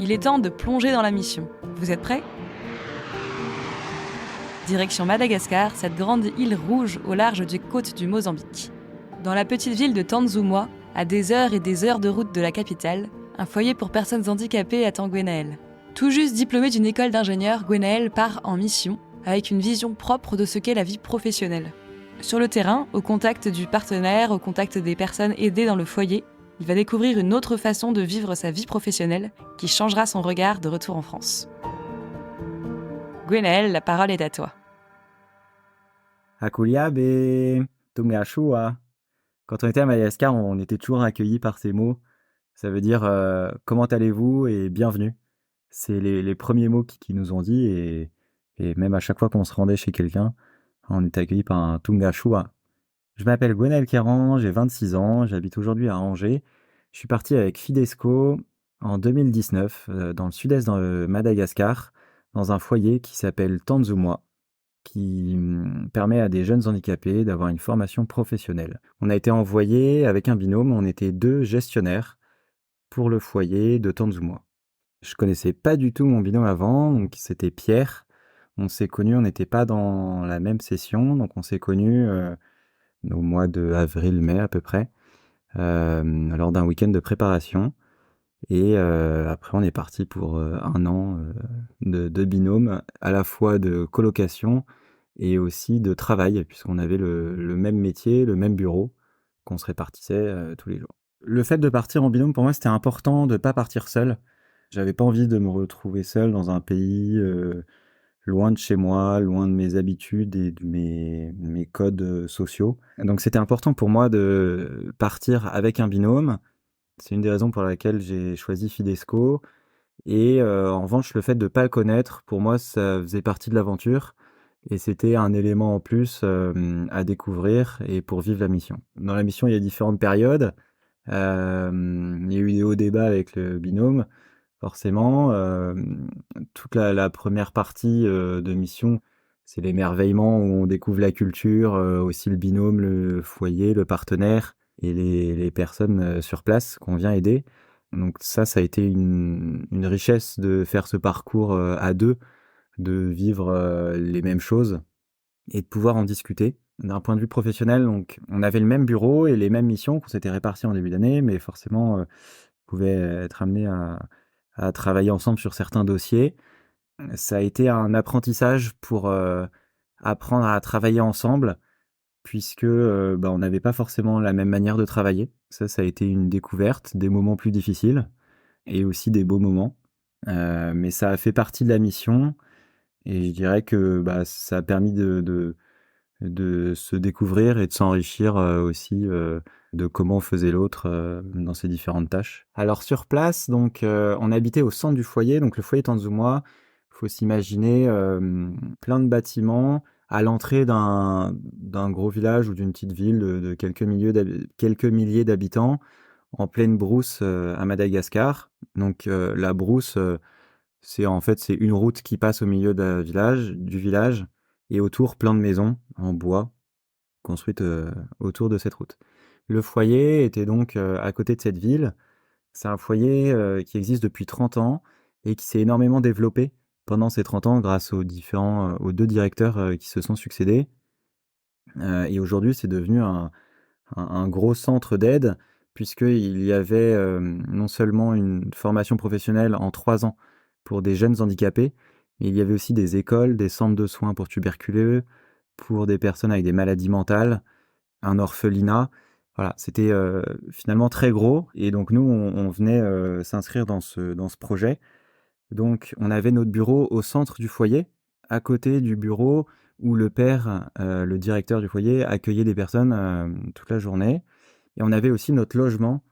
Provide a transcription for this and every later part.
il est temps de plonger dans la mission. Vous êtes prêts ? Direction Madagascar, cette grande île rouge au large des côtes du Mozambique. Dans la petite ville de Tanzumwa, à des heures et des heures de route de la capitale, un foyer pour personnes handicapées attend Gwenaël. Tout juste diplômé d'une école d'ingénieur, Gwenaël part en mission avec une vision propre de ce qu'est la vie professionnelle. Sur le terrain, au contact du partenaire, au contact des personnes aidées dans le foyer, il va découvrir une autre façon de vivre sa vie professionnelle qui changera son regard de retour en France. Gwenaël, la parole est à toi. Akuliabe, Tungashua. Quand on était à Madagascar, on était toujours accueillis par ces mots. Ça veut dire comment allez-vous et bienvenue. C'est les premiers mots qui nous ont dit et même à chaque fois qu'on se rendait chez quelqu'un, on était accueillis par un Tungashua. Je m'appelle Gwenaël Kéran, j'ai 26 ans, j'habite aujourd'hui à Angers. Je suis parti avec Fidesco en 2019 dans le sud-est de Madagascar, dans un foyer qui s'appelle Tanzumwa, qui permet à des jeunes handicapés d'avoir une formation professionnelle. On a été envoyés avec un binôme, on était 2 gestionnaires pour le foyer de Tanzumwa. Je connaissais pas du tout mon binôme avant, donc c'était Pierre. On s'est connus, on n'était pas dans la même session, donc on s'est connus au mois de avril-mai à peu près, lors d'un week-end de préparation. Et après on est parti pour 1 an de binôme, à la fois de colocation et aussi de travail, puisqu'on avait le même métier, le même bureau, qu'on se répartissait tous les jours. Le fait de partir en binôme, pour moi, c'était important de pas partir seul. J'avais pas envie de me retrouver seul dans un pays loin de chez moi, loin de mes habitudes et de mes codes sociaux. Donc c'était important pour moi de partir avec un binôme. C'est une des raisons pour laquelle j'ai choisi Fidesco. Et en revanche, le fait de pas le connaître, pour moi, ça faisait partie de l'aventure. Et c'était un élément en plus à découvrir et pour vivre la mission. Dans la mission, il y a différentes périodes. Il y a eu des hauts débats avec le binôme, forcément. Toute la première partie de mission, c'est l'émerveillement où on découvre la culture, aussi le binôme, le foyer, le partenaire et les personnes sur place qu'on vient aider. Donc ça a été une richesse de faire ce parcours à 2, de vivre les mêmes choses et de pouvoir en discuter. D'un point de vue professionnel, donc on avait le même bureau et les mêmes missions qu'on s'était réparties en début d'année, mais forcément, on pouvait être amenés à travailler ensemble sur certains dossiers. Ça a été un apprentissage pour apprendre à travailler ensemble, puisque on n'avait pas forcément la même manière de travailler. Ça a été une découverte, des moments plus difficiles et aussi des beaux moments. Mais ça a fait partie de la mission et je dirais que ça a permis de se découvrir et de s'enrichir aussi de comment faisait l'autre dans ses différentes tâches. Alors sur place, donc on habitait au centre du foyer, donc le foyer Tanzumwa. Il faut s'imaginer plein de bâtiments à l'entrée d'un gros village ou d'une petite ville de quelques milliers d'habitants en pleine brousse à Madagascar. Donc la brousse, c'est une route qui passe au milieu du village et autour plein de maisons en bois construites autour de cette route. Le foyer était donc à côté de cette ville. C'est un foyer qui existe depuis 30 ans et qui s'est énormément développé pendant ces 30 ans grâce aux 2 directeurs qui se sont succédés. Et aujourd'hui, c'est devenu un gros centre d'aide puisqu'il y avait non seulement une formation professionnelle en 3 ans pour des jeunes handicapés, mais il y avait aussi des écoles, des centres de soins pour tuberculeux, pour des personnes avec des maladies mentales, un orphelinat. Voilà, c'était finalement très gros et donc nous, on venait s'inscrire dans ce projet. Donc on avait notre bureau au centre du foyer, à côté du bureau où le père, le directeur du foyer, accueillait les personnes toute la journée. Et on avait aussi notre logement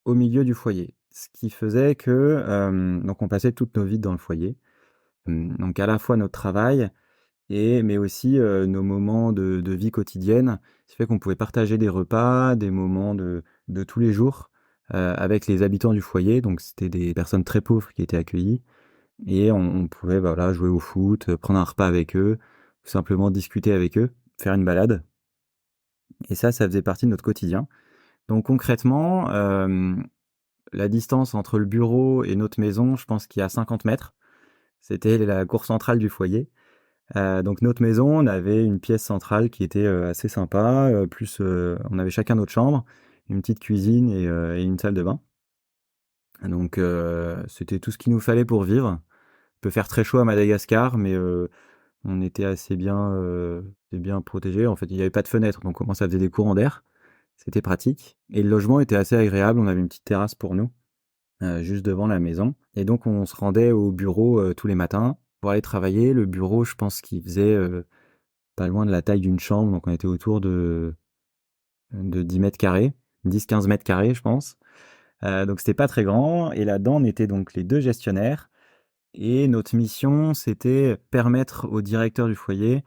au milieu du foyer. Ce qui faisait que donc on passait toutes nos vies dans le foyer. Donc à la fois notre travail mais aussi nos moments de vie quotidienne. Ce qui fait qu'on pouvait partager des repas, des moments de tous les jours avec les habitants du foyer. Donc c'était des personnes très pauvres qui étaient accueillies et on pouvait jouer au foot, prendre un repas avec eux, tout simplement discuter avec eux, faire une balade. Et ça faisait partie de notre quotidien. Donc concrètement, la distance entre le bureau et notre maison, je pense qu'il y a 50 mètres. C'était la cour centrale du foyer. Donc notre maison, on avait une pièce centrale qui était assez sympa, plus on avait chacun notre chambre, une petite cuisine et une salle de bain. Donc c'était tout ce qu'il nous fallait pour vivre. Il peut faire très chaud à Madagascar, mais on était assez bien protégés. En fait, il n'y avait pas de fenêtre, donc au moins ça faisait des courants d'air. C'était pratique. Et le logement était assez agréable. On avait une petite terrasse pour nous, juste devant la maison. Et donc on se rendait au bureau tous les matins pour aller travailler. Le bureau, je pense qu'il faisait pas loin de la taille d'une chambre, donc on était autour de 10 mètres carrés, 10-15 mètres carrés, je pense. Donc c'était pas très grand. Et là-dedans, on était donc les deux gestionnaires. Et notre mission, c'était permettre au directeur du foyer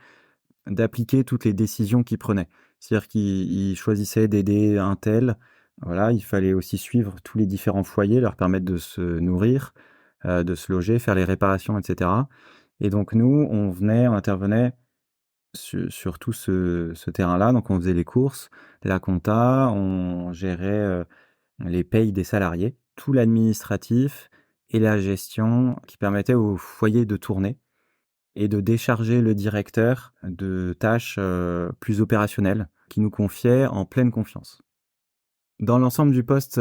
d'appliquer toutes les décisions qu'il prenait. C'est-à-dire qu'il choisissait d'aider un tel. Voilà, il fallait aussi suivre tous les différents foyers, leur permettre de se nourrir, de se loger, faire les réparations, etc. Et donc nous, on intervenait sur tout ce terrain-là. Donc on faisait les courses, la compta, on gérait les payes des salariés, tout l'administratif et la gestion qui permettait au foyer de tourner et de décharger le directeur de tâches plus opérationnelles qui nous confiait en pleine confiance. Dans l'ensemble du poste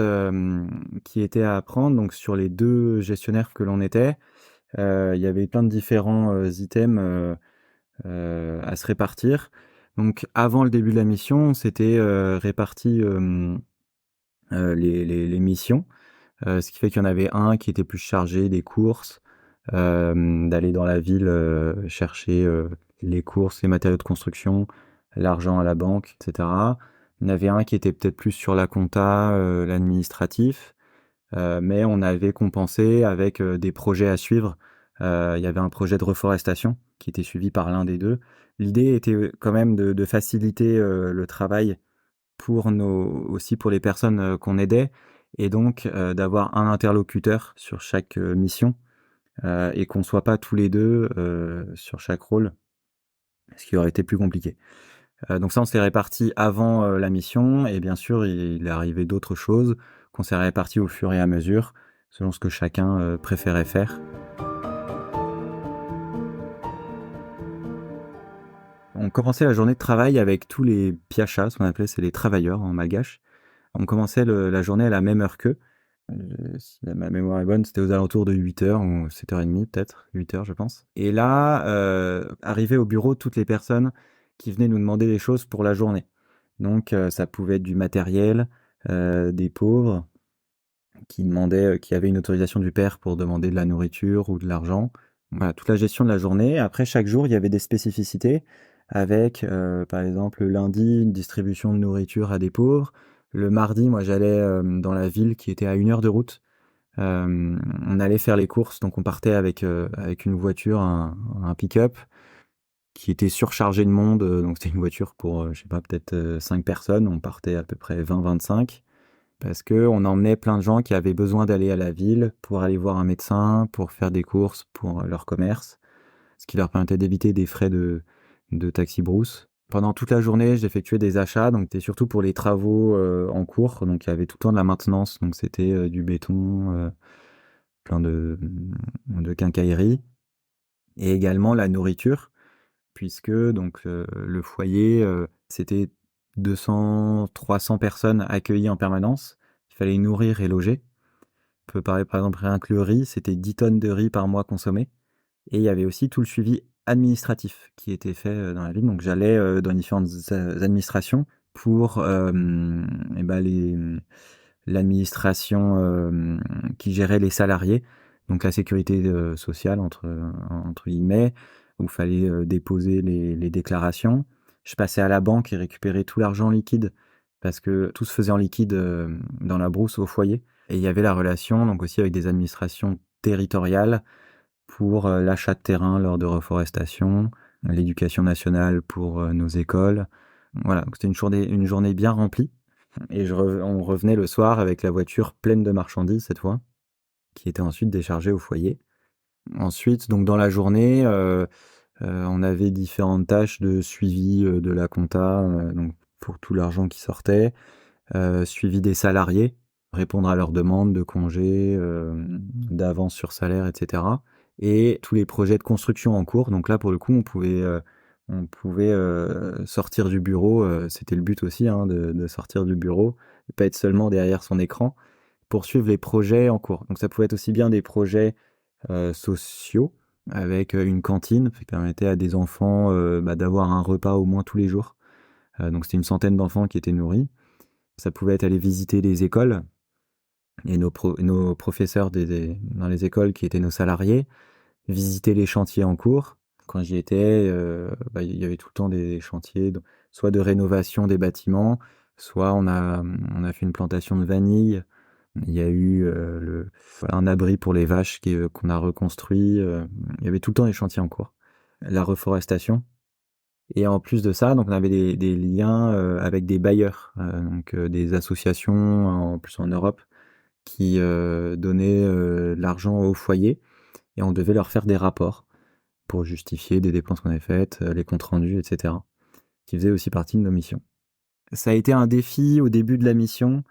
qui était à apprendre, donc sur les deux gestionnaires que l'on était, il y avait plein de différents items à se répartir. Donc avant le début de la mission, c'était réparti les missions. Ce qui fait qu'il y en avait un qui était plus chargé des courses, d'aller dans la ville chercher les courses, les matériaux de construction, l'argent à la banque, etc. Il y en avait un qui était peut-être plus sur la compta, l'administratif, mais on avait compensé avec des projets à suivre. Il y avait un projet de reforestation qui était suivi par l'un des deux. L'idée était quand même de faciliter le travail aussi pour les personnes qu'on aidait, et donc d'avoir un interlocuteur sur chaque mission, et qu'on soit pas tous les deux sur chaque rôle, ce qui aurait été plus compliqué. Donc ça, on s'est réparti avant la mission, et bien sûr, il est arrivé d'autres choses qu'on s'est réparti au fur et à mesure, selon ce que chacun préférait faire. On commençait la journée de travail avec tous les piachas, ce qu'on appelait, c'est les travailleurs en malgache. On commençait la journée à la même heure qu'eux. Si ma mémoire est bonne, c'était aux alentours de 8h ou 7h30 peut-être, 8h je pense. Et là, arrivaient au bureau toutes les personnes qui venaient nous demander des choses pour la journée. Donc ça pouvait être du matériel, des pauvres qui avaient une autorisation du père pour demander de la nourriture ou de l'argent. Voilà, toute la gestion de la journée. Après, chaque jour, il y avait des spécificités avec, par exemple, le lundi, une distribution de nourriture à des pauvres. Le mardi, moi, j'allais dans la ville qui était à 1 heure de route. On allait faire les courses, donc on partait avec une voiture, un pick-up, qui était surchargé de monde. Donc c'était une voiture pour, je sais pas, peut-être 5 personnes. On partait à peu près 20-25. Parce que on emmenait plein de gens qui avaient besoin d'aller à la ville pour aller voir un médecin, pour faire des courses pour leur commerce, ce qui leur permettait d'éviter des frais de taxi-brousse. Pendant toute la journée, j'effectuais des achats, donc c'était surtout pour les travaux en cours, donc il y avait tout le temps de la maintenance, donc c'était du béton, plein de quincaillerie, et également la nourriture, puisque donc le foyer, c'était 200-300 personnes accueillies en permanence. Il fallait nourrir et loger. On peut parler par exemple rien que le riz, c'était 10 tonnes de riz par mois consommé. Et il y avait aussi tout le suivi administratif qui était fait dans la ville. Donc j'allais dans différentes administrations pour eh ben, l'administration qui gérait les salariés, donc la sécurité sociale entre guillemets, où il fallait déposer les déclarations. Je passais à la banque et récupérais tout l'argent liquide parce que tout se faisait en liquide dans la brousse au foyer. Et il y avait la relation donc aussi avec des administrations territoriales pour l'achat de terrain lors de reforestation, l'éducation nationale pour nos écoles. Voilà, donc c'était une journée bien remplie. Et on revenait le soir avec la voiture pleine de marchandises cette fois, qui était ensuite déchargée au foyer. Ensuite, donc dans la journée, on avait différentes tâches de suivi de la compta, donc pour tout l'argent qui sortait, suivi des salariés. répondre à leurs demandes de congés, d'avance sur salaire, et cetera, et tous les projets de construction en cours. Donc là, pour le coup, on pouvait sortir du bureau, c'était le but aussi, hein, de sortir du bureau, de pas être seulement derrière son écran, poursuivre les projets en cours. Donc ça pouvait être aussi bien des projets sociaux, avec une cantine qui permettait à des enfants d'avoir un repas au moins tous les jours. Donc c'était une centaine d'enfants qui étaient nourris. Ça pouvait être aller visiter les écoles et nos professeurs dans les écoles qui étaient nos salariés, visiter les chantiers en cours. Quand j'y étais, il y avait tout le temps des chantiers, soit de rénovation des bâtiments, soit on a fait une plantation de vanille. Il y a eu un abri pour les vaches qu'on a reconstruit. Il y avait tout le temps des chantiers en cours. La reforestation. Et en plus de ça, donc on avait des liens avec des bailleurs, donc des associations, en plus en Europe, qui donnaient de l'argent au foyer, et on devait leur faire des rapports pour justifier des dépenses qu'on avait faites, les comptes rendus, etc., qui faisaient aussi partie de nos missions. Ça a été un défi au début de la mission,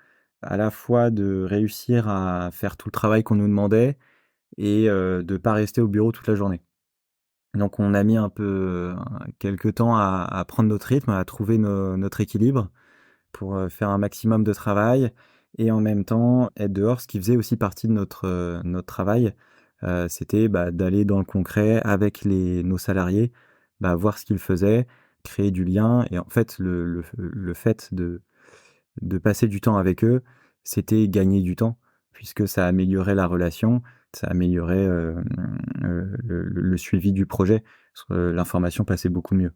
à la fois de réussir à faire tout le travail qu'on nous demandait et de pas rester au bureau toute la journée. Donc on a mis un peu quelques temps à prendre notre rythme, à trouver notre équilibre pour faire un maximum de travail et en même temps être dehors. Ce qui faisait aussi partie de notre travail, c'était d'aller dans le concret avec nos salariés, voir ce qu'ils faisaient, créer du lien. Et en fait, le fait de passer du temps avec eux, c'était gagner du temps, puisque ça améliorait la relation, ça améliorait le suivi du projet, parce que l'information passait beaucoup mieux.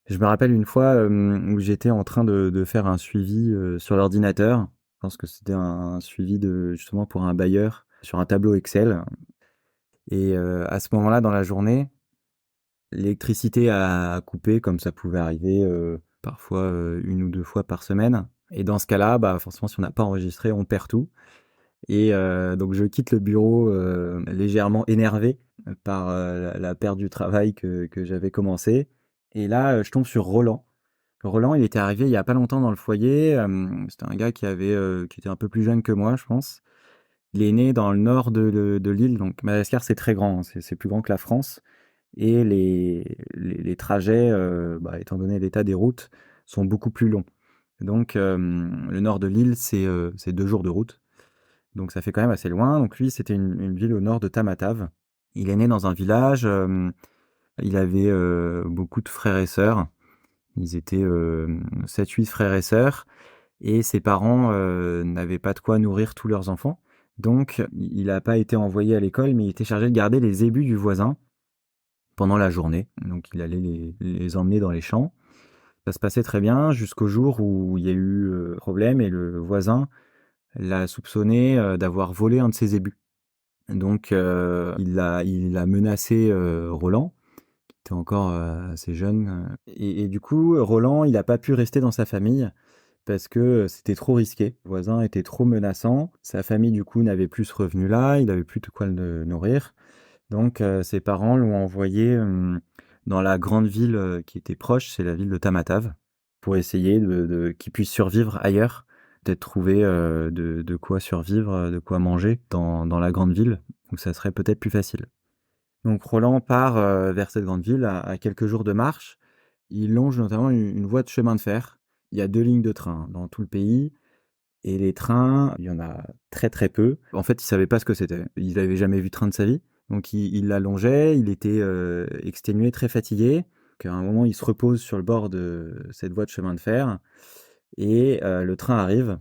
Je me rappelle une fois où j'étais en train de faire un suivi sur l'ordinateur. Je pense que c'était un suivi justement pour un bailleur sur un tableau Excel. Et à ce moment-là, dans la journée, l'électricité a coupé, comme ça pouvait arriver parfois 1 ou 2 fois par semaine. Et dans ce cas-là, forcément, si on n'a pas enregistré, on perd tout. Et donc je quitte le bureau légèrement énervé par la perte du travail que j'avais commencé. Et là, je tombe sur Roland. Roland, il était arrivé il y a pas longtemps dans le foyer. C'était un gars qui était un peu plus jeune que moi, je pense. Il est né dans le nord de l'île, donc Madagascar c'est très grand, hein, c'est plus grand que la France. Et les trajets, étant donné l'état des routes, sont beaucoup plus longs. Donc le nord de l'île, c'est 2 jours de route. Donc ça fait quand même assez loin. Donc lui, c'était une ville au nord de Tamatave. Il est né dans un village, il avait beaucoup de frères et sœurs. Ils étaient 7-8 frères et sœurs. Et ses parents n'avaient pas de quoi nourrir tous leurs enfants. Donc il n'a pas été envoyé à l'école, mais il était chargé de garder les ébus du voisin pendant la journée. Donc il allait les emmener dans les champs. Ça se passait très bien jusqu'au jour où il y a eu problème et le voisin l'a soupçonné d'avoir volé un de ses ébus. Donc il a menacé Roland, qui était encore assez jeune. Et du coup, Roland, il n'a pas pu rester dans sa famille parce que c'était trop risqué. Le voisin était trop menaçant. Sa famille, du coup, n'avait plus ce revenu-là. Il n'avait plus de quoi le nourrir. Donc ses parents l'ont envoyé dans la grande ville qui était proche, c'est la ville de Tamatave, pour essayer qu'il puisse survivre ailleurs, peut-être trouver de quoi survivre, de quoi manger dans la grande ville, où ça serait peut-être plus facile. Donc Roland part vers cette grande ville à quelques jours de marche. Il longe notamment une voie de chemin de fer. Il y a 2 lignes de train dans tout le pays. Et les trains, il y en a très très peu. En fait, il savait pas ce que c'était. Il n'avait jamais vu de train de sa vie. Donc il l'allongeait, il était exténué, très fatigué. Donc, à un moment, il se repose sur le bord de cette voie de chemin de fer. Et le train arrive.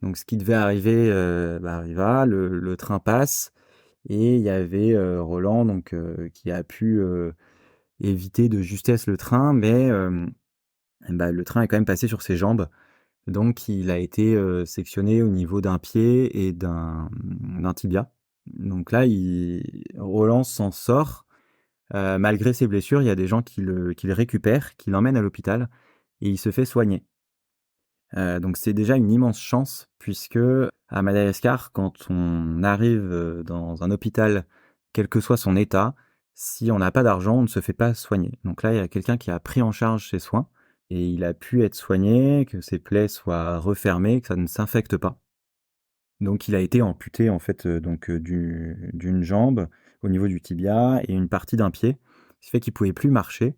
Donc ce qui devait arriver arriva. Le train passe. Et il y avait Roland qui a pu éviter de justesse le train. Mais le train est quand même passé sur ses jambes. Donc il a été sectionné au niveau d'un pied et d'un tibia. Donc là, Roland s'en sort. Malgré ses blessures, il y a des gens qui le récupèrent, qui l'emmènent à l'hôpital et il se fait soigner. Donc c'est déjà une immense chance puisque à Madagascar, quand on arrive dans un hôpital, quel que soit son état, si on n'a pas d'argent, on ne se fait pas soigner. Donc là, il y a quelqu'un qui a pris en charge ses soins et il a pu être soigné, que ses plaies soient refermées, que ça ne s'infecte pas. Donc il a été amputé en fait, d'une jambe au niveau du tibia et une partie d'un pied, ce qui fait qu'il pouvait plus marcher.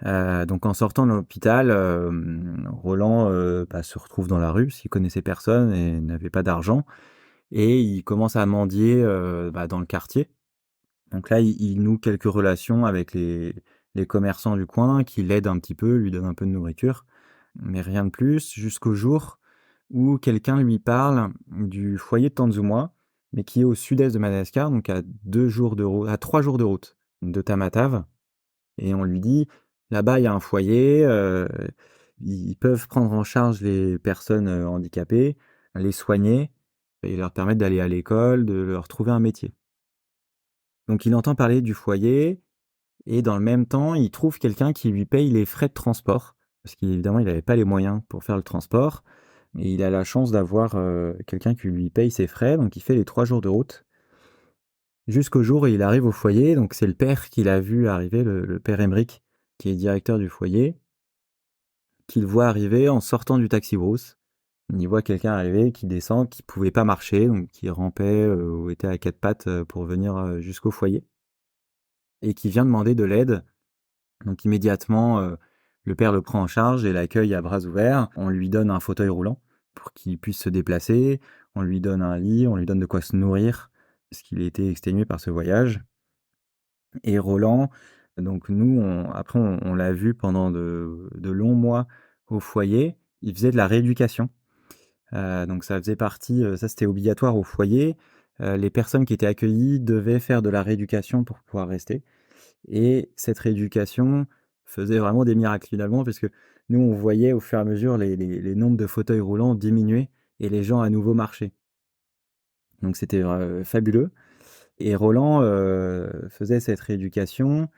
Donc en sortant de l'hôpital, Roland, se retrouve dans la rue parce qu'il connaissait personne et n'avait pas d'argent et il commence à mendier, dans le quartier. Donc là, il noue quelques relations avec les commerçants du coin qui l'aident un petit peu, lui donnent un peu de nourriture, mais rien de plus, jusqu'au jour où quelqu'un lui parle du foyer de Tanzumwa, mais qui est au sud-est de Madagascar, donc à 3 jours de route de Tamatave. Et on lui dit: «Là-bas, il y a un foyer, ils peuvent prendre en charge les personnes, handicapées, les soigner et leur permettre d'aller à l'école, de leur trouver un métier». Donc il entend parler du foyer et dans le même temps, il trouve quelqu'un qui lui paye les frais de transport, parce qu'évidemment, il n'avait pas les moyens pour faire le transport et il a la chance d'avoir, quelqu'un qui lui paye ses frais, donc il fait les 3 jours de route jusqu'au jour où il arrive au foyer. Donc c'est le père qui l'a vu arriver, le père Emeric, qui est directeur du foyer, qui le voit arriver en sortant du taxi brousse. Il voit quelqu'un arriver qui descend, qui pouvait pas marcher, donc qui rampait, ou était à 4 pattes, pour venir, jusqu'au foyer et qui vient demander de l'aide. Donc immédiatement, le père le prend en charge et l'accueille à bras ouverts. On lui donne un fauteuil roulant pour qu'il puisse se déplacer, on lui donne un lit, on lui donne de quoi se nourrir, parce qu'il était exténué par ce voyage. Et Roland, donc nous, on l'a vu pendant de longs mois au foyer. Il faisait de la rééducation. Donc ça faisait partie, ça c'était obligatoire au foyer. Les personnes qui étaient accueillies devaient faire de la rééducation pour pouvoir rester. Et cette rééducation faisait vraiment des miracles finalement, parce que nous, on voyait au fur et à mesure les nombres de fauteuils roulants diminuer et les gens à nouveau marcher. Donc c'était fabuleux. Et Roland faisait cette rééducation.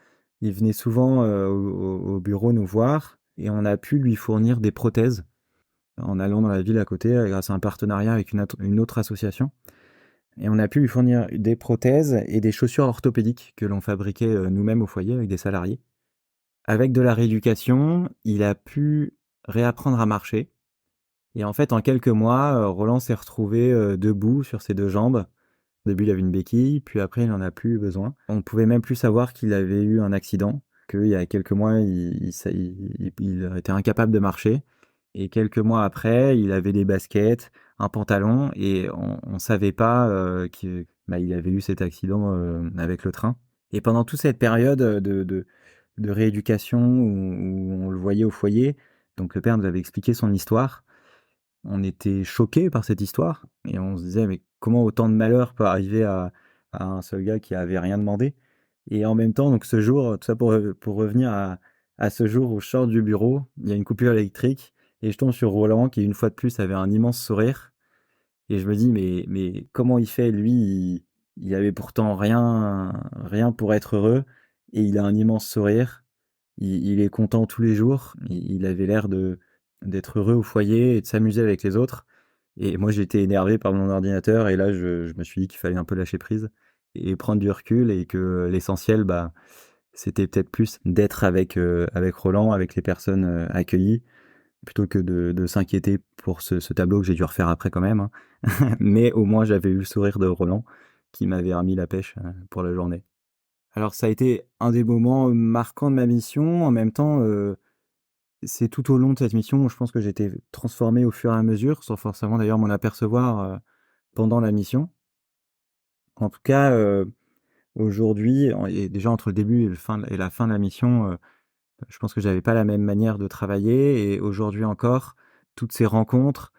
Il venait souvent au bureau nous voir et on a pu lui fournir des prothèses en allant dans la ville à côté grâce à un partenariat avec une autre association. Et on a pu lui fournir des prothèses et des chaussures orthopédiques que l'on fabriquait nous-mêmes au foyer avec des salariés. Avec de la rééducation, il a pu réapprendre à marcher. Et en fait, en quelques mois, Roland s'est retrouvé debout sur ses 2 jambes. Au début, il avait une béquille, puis après, il en a plus besoin. On ne pouvait même plus savoir qu'il avait eu un accident, qu'il y a quelques mois, il était incapable de marcher. Et quelques mois après, il avait des baskets, un pantalon, et on savait pas qu'il avait eu cet accident avec le train. Et pendant toute cette période de rééducation où on le voyait au foyer, donc le père nous avait expliqué son histoire. On était choqués par cette histoire et on se disait: «Mais comment autant de malheur peut arriver à un seul gars qui avait rien demandé?» Et en même temps, donc ce jour, tout ça pour revenir à ce jour où je sors du bureau, il y a une coupure électrique et je tombe sur Roland qui, une fois de plus, avait un immense sourire et je me dis: «Mais comment il fait lui? Il avait pourtant rien pour être heureux et il a un immense sourire. Il est content tous les jours. Il avait l'air d'être heureux au foyer et de s'amuser avec les autres. Et moi, j'étais énervé par mon ordinateur et là, je me suis dit qu'il fallait un peu lâcher prise et prendre du recul et que l'essentiel, c'était peut-être plus d'être avec Roland, avec les personnes accueillies, plutôt que de s'inquiéter pour ce tableau que j'ai dû refaire après quand même, hein. Mais au moins, j'avais eu le sourire de Roland qui m'avait remis la pêche pour la journée. Alors ça a été un des moments marquants de ma mission. En même temps, c'est tout au long de cette mission où je pense que j'ai été transformé au fur et à mesure, sans forcément d'ailleurs m'en apercevoir, pendant la mission. En tout cas, aujourd'hui et déjà entre le début et la fin de la mission, je pense que j'avais pas la même manière de travailler et aujourd'hui encore, toutes ces rencontres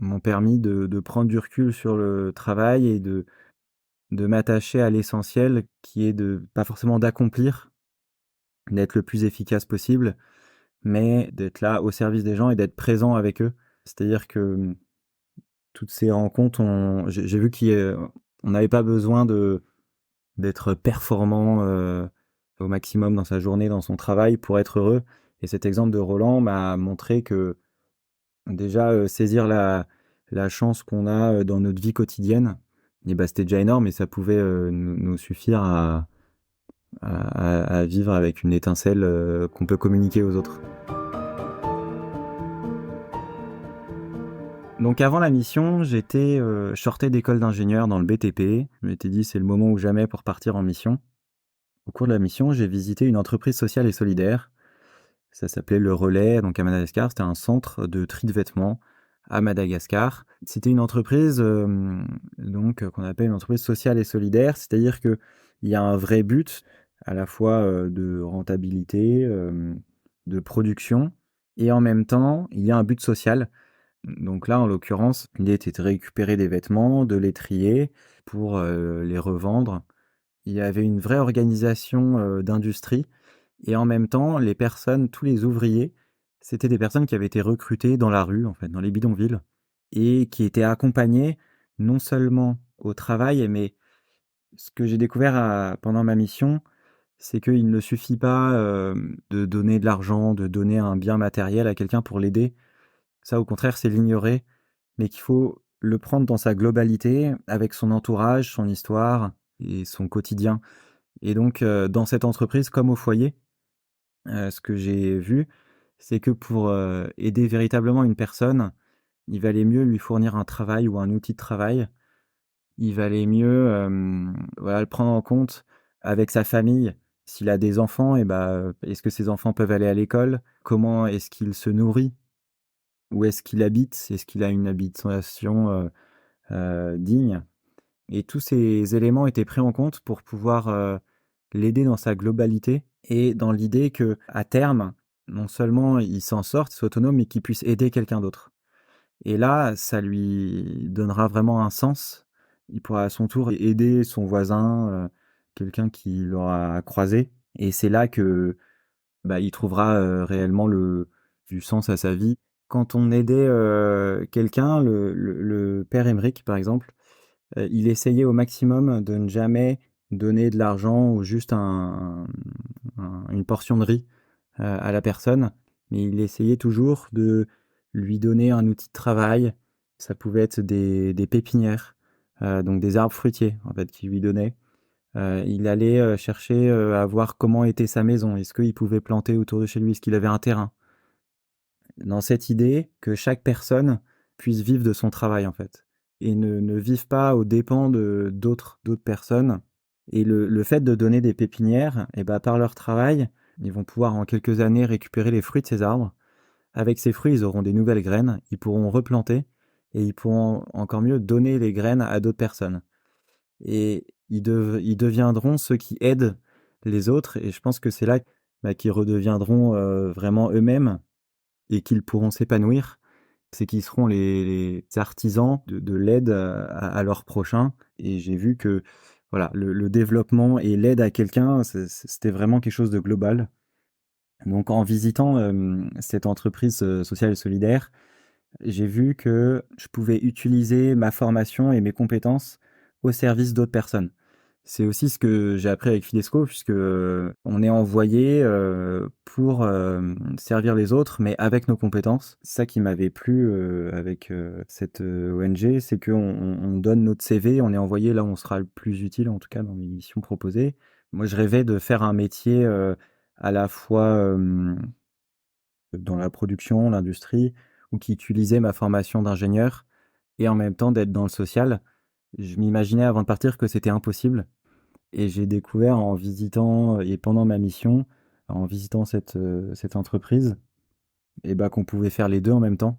m'ont permis de prendre du recul sur le travail et de m'attacher à l'essentiel qui est de pas forcément d'accomplir, d'être le plus efficace possible, mais d'être là au service des gens et d'être présent avec eux. C'est-à-dire que, toutes ces rencontres j'ai vu on n'avait pas besoin d'être performant, au maximum dans sa journée, dans son travail pour être heureux et cet exemple de Roland m'a montré que déjà, saisir la chance qu'on a, dans notre vie quotidienne et c'était déjà énorme et ça pouvait, nous suffire à vivre avec une étincelle, qu'on peut communiquer aux autres. Donc avant la mission, je sortais d'école d'ingénieur dans le BTP. Je m'étais dit c'est le moment ou jamais pour partir en mission. Au cours de la mission, j'ai visité une entreprise sociale et solidaire. Ça s'appelait Le Relais, donc à Madagascar. C'était un centre de tri de vêtements à Madagascar. C'était une entreprise qu'on appelle une entreprise sociale et solidaire, c'est-à-dire que il y a un vrai but à la fois de rentabilité, de production, et en même temps, il y a un but social. Donc là, en l'occurrence, l'idée était de récupérer des vêtements, de les trier pour les revendre. Il y avait une vraie organisation d'industrie et en même temps, les personnes, tous les ouvriers, c'était des personnes qui avaient été recrutées dans la rue, en fait, dans les bidonvilles, et qui étaient accompagnées non seulement au travail, mais ce que j'ai découvert pendant ma mission, c'est qu'il ne suffit pas de donner de l'argent, de donner un bien matériel à quelqu'un pour l'aider. Ça, au contraire, c'est l'ignorer, mais qu'il faut le prendre dans sa globalité, avec son entourage, son histoire et son quotidien. Et donc, dans cette entreprise, comme au foyer, ce que j'ai vu, c'est que pour aider véritablement une personne, il valait mieux lui fournir un travail ou un outil de travail. Il valait mieux voilà, le prendre en compte avec sa famille. S'il a des enfants, et ben, est-ce que ses enfants peuvent aller à l'école? Comment est-ce qu'il se nourrit? Où est-ce qu'il habite? Est-ce qu'il a une habitation digne? Et tous ces éléments étaient pris en compte pour pouvoir l'aider dans sa globalité et dans l'idée que à terme, non seulement il s'en sorte, soit autonome, mais qu'il puisse aider quelqu'un d'autre. Et là, ça lui donnera vraiment un sens. Il pourra à son tour aider son voisin, quelqu'un qui l'aura croisé. Et c'est là que bah, il trouvera réellement du sens à sa vie. Quand on aidait quelqu'un, le père Emerick, par exemple, il essayait au maximum de ne jamais donner de l'argent ou juste une portion de riz à la personne, mais il essayait toujours de lui donner un outil de travail. Ça pouvait être des pépinières, donc des arbres fruitiers en fait qu'il lui donnait. Il allait chercher à voir comment était sa maison. Est-ce qu'il pouvait planter autour de chez lui? Est-ce qu'il avait un terrain? Dans cette idée que chaque personne puisse vivre de son travail en fait et ne vive pas aux dépens de d'autres personnes. Et le fait de donner des pépinières, et ben par leur travail, ils vont pouvoir en quelques années récupérer les fruits de ces arbres. Avec ces fruits, ils auront des nouvelles graines, ils pourront replanter et ils pourront encore mieux donner les graines à d'autres personnes. Et ils deviendront ceux qui aident les autres, et je pense que c'est là bah, qu'ils redeviendront vraiment eux-mêmes et qu'ils pourront s'épanouir. C'est qu'ils seront les artisans de l'aide à leur prochain. Et j'ai vu que voilà, le développement et l'aide à quelqu'un, c'était vraiment quelque chose de global. Donc en visitant cette entreprise sociale et solidaire, j'ai vu que je pouvais utiliser ma formation et mes compétences au service d'autres personnes. C'est aussi ce que j'ai appris avec Fidesco, puisque on est envoyé pour servir les autres, mais avec nos compétences. C'est ça qui m'avait plu avec cette ONG, c'est qu'on donne notre CV, on est envoyé là où on sera le plus utile, en tout cas dans les missions proposées. Moi, je rêvais de faire un métier à la fois dans la production, l'industrie, ou qui utilisait ma formation d'ingénieur, et en même temps d'être dans le social. Je m'imaginais avant de partir que c'était impossible. Et j'ai découvert en visitant et pendant ma mission, en visitant cette entreprise, et bah, qu'on pouvait faire les deux en même temps.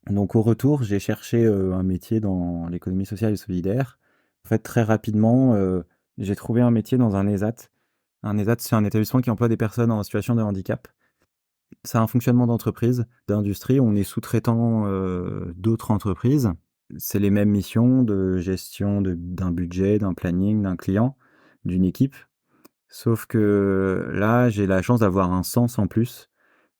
Donc au retour, j'ai cherché un métier dans l'économie sociale et solidaire. En fait, très rapidement, j'ai trouvé un métier dans un ESAT. Un ESAT, c'est un établissement qui emploie des personnes en situation de handicap. C'est un fonctionnement d'entreprise, d'industrie. On est sous-traitant d'autres entreprises. C'est les mêmes missions de gestion d'un budget, d'un planning, d'un client, d'une équipe. Sauf que là, j'ai la chance d'avoir un sens en plus.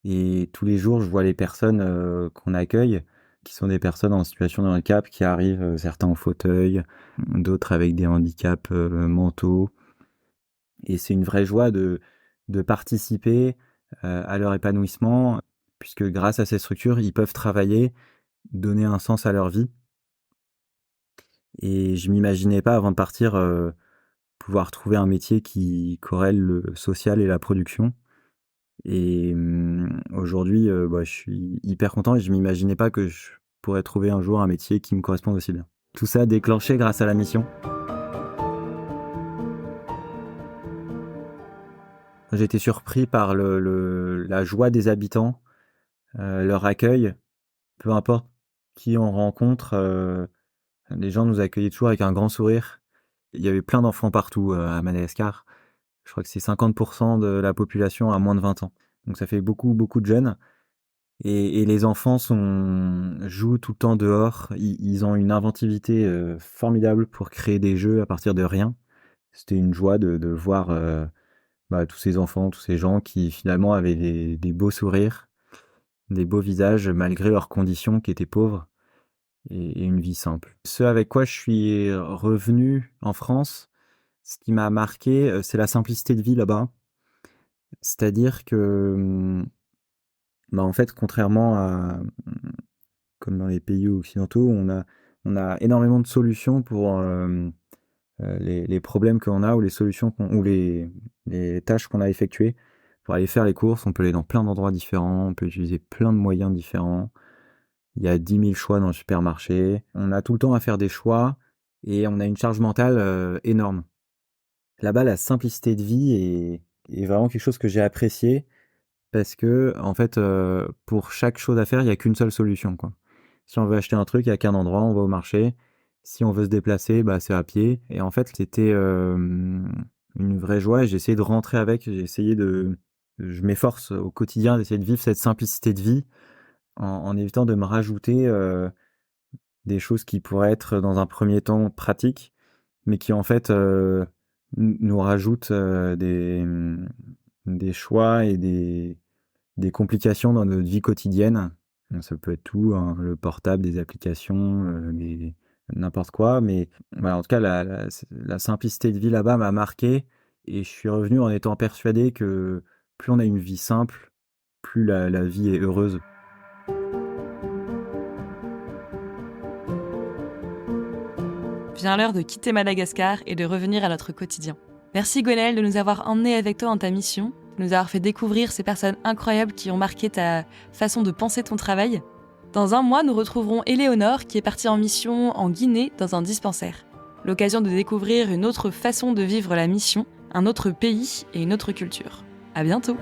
Et tous les jours, je vois les personnes qu'on accueille, qui sont des personnes en situation de handicap, qui arrivent, certains en fauteuil, d'autres avec des handicaps mentaux. Et c'est une vraie joie de participer à leur épanouissement, puisque grâce à ces structures, ils peuvent travailler, donner un sens à leur vie. Et je m'imaginais pas avant de partir pouvoir trouver un métier qui corrèle le social et la production. Et aujourd'hui, bah, je suis hyper content et je m'imaginais pas que pourrais trouver un jour un métier qui me corresponde aussi bien. Tout ça déclenché grâce à la mission. J'ai été surpris par la joie des habitants, leur accueil, peu importe qui on rencontre, les gens nous accueillaient toujours avec un grand sourire. Il y avait plein d'enfants partout, à Madagascar. Je crois que c'est 50% de la population a moins de 20 ans. Donc ça fait beaucoup, beaucoup de jeunes. Et les enfants jouent tout le temps dehors. Ils ont une inventivité formidable pour créer des jeux à partir de rien. C'était une joie de voir tous ces enfants, tous ces gens qui finalement avaient des beaux sourires, des beaux visages malgré leurs conditions qui étaient pauvres et une vie simple. Ce avec quoi je suis revenu en France, ce qui m'a marqué, c'est la simplicité de vie là-bas. C'est-à-dire que, en fait, contrairement à comme dans les pays occidentaux, on a énormément de solutions pour, les problèmes qu'on a ou les solutions ou les tâches qu'on a effectuées. Pour aller faire les courses, on peut aller dans plein d'endroits différents, on peut utiliser plein de moyens différents. Il y a 10 000 choix dans le supermarché. On a tout le temps à faire des choix et on a une charge mentale, énorme. Là-bas, la simplicité de vie est vraiment quelque chose que j'ai apprécié parce que, en fait, pour chaque chose à faire, il y a qu'une seule solution, quoi. Si on veut acheter un truc, il y a qu'un endroit, on va au marché. Si on veut se déplacer, c'est à pied. Et en fait, c'était une vraie joie et j'ai essayé de rentrer avec. Je m'efforce au quotidien d'essayer de vivre cette simplicité de vie en évitant de me rajouter des choses qui pourraient être dans un premier temps pratiques, mais qui en fait nous rajoutent des choix et des complications dans notre vie quotidienne. Ça peut être tout, hein, le portable, des applications, n'importe quoi. Mais voilà, en tout cas, la simplicité de vie là-bas m'a marqué et je suis revenu en étant persuadé que plus on a une vie simple, plus la vie est heureuse. Vient l'heure de quitter Madagascar et de revenir à notre quotidien. Merci Gwenaëlle de nous avoir emmenés avec toi dans ta mission, de nous avoir fait découvrir ces personnes incroyables qui ont marqué ta façon de penser ton travail. Dans un mois, nous retrouverons Éléonore qui est partie en mission en Guinée dans un dispensaire. L'occasion de découvrir une autre façon de vivre la mission, un autre pays et une autre culture. À bientôt!